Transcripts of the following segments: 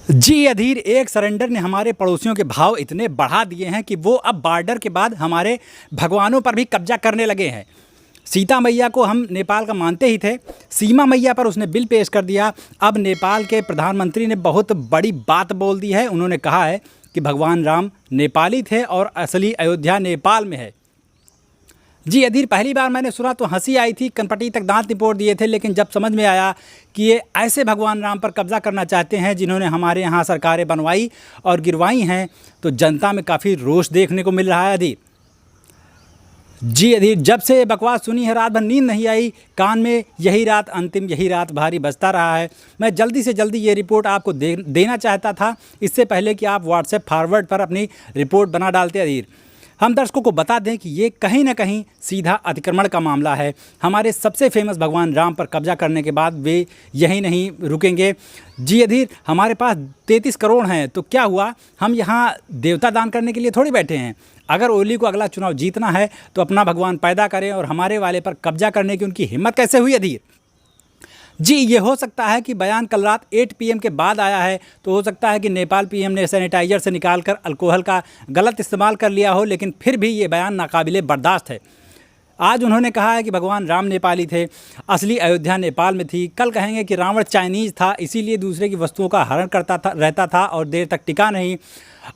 जी अधीर, एक सरेंडर ने हमारे पड़ोसियों के भाव इतने बढ़ा दिए हैं कि वो अब बॉर्डर के बाद हमारे भगवानों पर भी कब्जा करने लगे हैं। सीता मैया को हम नेपाल का मानते ही थे, सीमा मैया पर उसने बिल पेश कर दिया। अब नेपाल के प्रधानमंत्री ने बहुत बड़ी बात बोल दी है। उन्होंने कहा है कि भगवान राम नेपाली थे और असली अयोध्या नेपाल में है। जी अधीर, पहली बार मैंने सुना तो हंसी आई थी, कनपटी तक दांत निपोड़ दिए थे, लेकिन जब समझ में आया कि ये ऐसे भगवान राम पर कब्जा करना चाहते हैं जिन्होंने हमारे यहाँ सरकारें बनवाई और गिरवाई हैं, तो जनता में काफ़ी रोष देखने को मिल रहा है अधीर। जी अधीर, जब से बकवास सुनी है रात भर नींद नहीं आई, कान में यही रात अंतिम यही रात भारी बजता रहा है। मैं जल्दी से जल्दी ये रिपोर्ट आपको देना चाहता था, इससे पहले कि आप व्हाट्सएप फॉरवर्ड पर अपनी रिपोर्ट बना डालते अधीर। हम दर्शकों को बता दें कि ये कहीं ना कहीं सीधा अतिक्रमण का मामला है। हमारे सबसे फेमस भगवान राम पर कब्जा करने के बाद वे यहीं नहीं रुकेंगे। जी अधीर, हमारे पास 33 करोड़ हैं, तो क्या हुआ, हम यहाँ देवता दान करने के लिए थोड़ी बैठे हैं। अगर ओली को अगला चुनाव जीतना है तो अपना भगवान पैदा करें, और हमारे वाले पर कब्जा करने की उनकी हिम्मत कैसे हुई अधीर। जी, ये हो सकता है कि बयान कल रात 8 PM के बाद आया है, तो हो सकता है कि नेपाल PM ने सैनिटाइजर से निकालकर अल्कोहल का गलत इस्तेमाल कर लिया हो, लेकिन फिर भी ये बयान नाकाबिले बर्दाश्त है। आज उन्होंने कहा है कि भगवान राम नेपाली थे, असली अयोध्या नेपाल में थी। कल कहेंगे कि रावण चाइनीज़ था, इसीलिए दूसरे की वस्तुओं का हरण रहता था और देर तक टिका नहीं।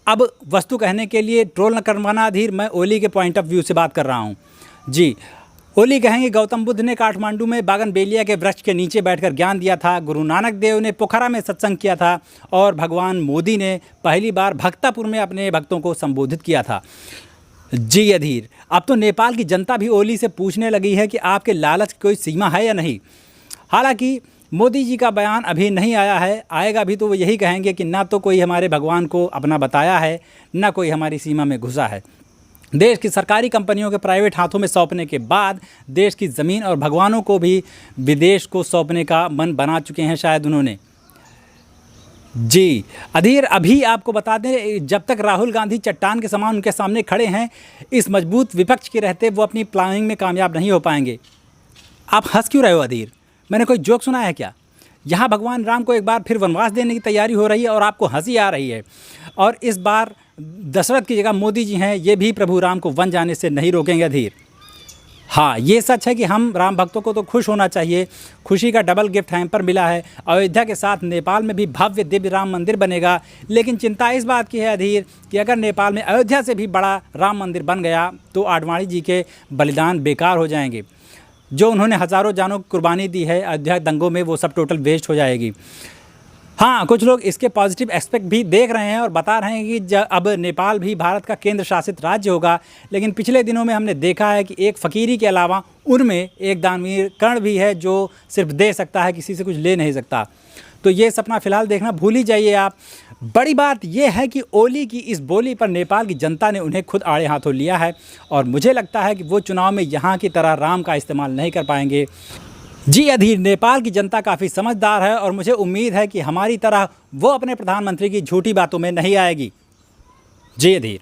अब वस्तु कहने के लिए ट्रोल न करवाना अधीर, मैं ओली के पॉइंट ऑफ व्यू से बात कर रहा हूँ। जी, ओली कहेंगे गौतम बुद्ध ने काठमांडू में बागनबेलिया के वृक्ष के नीचे बैठकर ज्ञान दिया था, गुरु नानक देव ने पोखरा में सत्संग किया था, और भगवान मोदी ने पहली बार भक्तापुर में अपने भक्तों को संबोधित किया था। जी अधीर, अब तो नेपाल की जनता भी ओली से पूछने लगी है कि आपके लालच की कोई सीमा है या नहीं। हालांकि मोदी जी का बयान अभी नहीं आया है, आएगा भी तो वो यही कहेंगे कि ना तो कोई हमारे भगवान को अपना बताया है, ना कोई हमारी सीमा में घुसा है। देश की सरकारी कंपनियों के प्राइवेट हाथों में सौंपने के बाद देश की ज़मीन और भगवानों को भी विदेश को सौंपने का मन बना चुके हैं शायद उन्होंने। जी अधीर, अभी आपको बता दें, जब तक राहुल गांधी चट्टान के समान उनके सामने खड़े हैं, इस मजबूत विपक्ष के रहते वो अपनी प्लानिंग में कामयाब नहीं हो पाएंगे। आप हंस क्यों रहे हो अधीर? मैंने कोई जोक सुना है क्या? यहाँ भगवान राम को एक बार फिर वनवास देने की तैयारी हो रही है और आपको हंसी आ रही है। और इस बार दशरथ की जगह मोदी जी हैं, ये भी प्रभु राम को वन जाने से नहीं रोकेंगे अधीर। हाँ, ये सच है कि हम राम भक्तों को तो खुश होना चाहिए, खुशी का डबल गिफ्ट हम पर मिला है। अयोध्या के साथ नेपाल में भी भव्य दिव्य राम मंदिर बनेगा, लेकिन चिंता इस बात की है अधीर कि अगर नेपाल में अयोध्या से भी बड़ा राम मंदिर बन गया तो आडवाणी जी के बलिदान बेकार हो जाएंगे। जो उन्होंने हज़ारों जानों की कुर्बानी दी है अयोध्या दंगों में, वो सब टोटल वेस्ट हो जाएगी। हाँ, कुछ लोग इसके पॉजिटिव एस्पेक्ट भी देख रहे हैं और बता रहे हैं कि अब नेपाल भी भारत का केंद्र शासित राज्य होगा। लेकिन पिछले दिनों में हमने देखा है कि एक फ़कीरी के अलावा उनमें एक दानवीर कर्ण भी है जो सिर्फ दे सकता है, किसी से कुछ ले नहीं सकता। तो ये सपना फ़िलहाल देखना भूल ही जाइए आप। बड़ी बात यह है कि ओली की इस बोली पर नेपाल की जनता ने उन्हें खुद आड़े हाथों लिया है, और मुझे लगता है कि वो चुनाव में यहाँ की तरह राम का इस्तेमाल नहीं कर पाएंगे। जी अधीर, नेपाल की जनता काफ़ी समझदार है और मुझे उम्मीद है कि हमारी तरह वो अपने प्रधानमंत्री की झूठी बातों में नहीं आएगी। जी अधीर।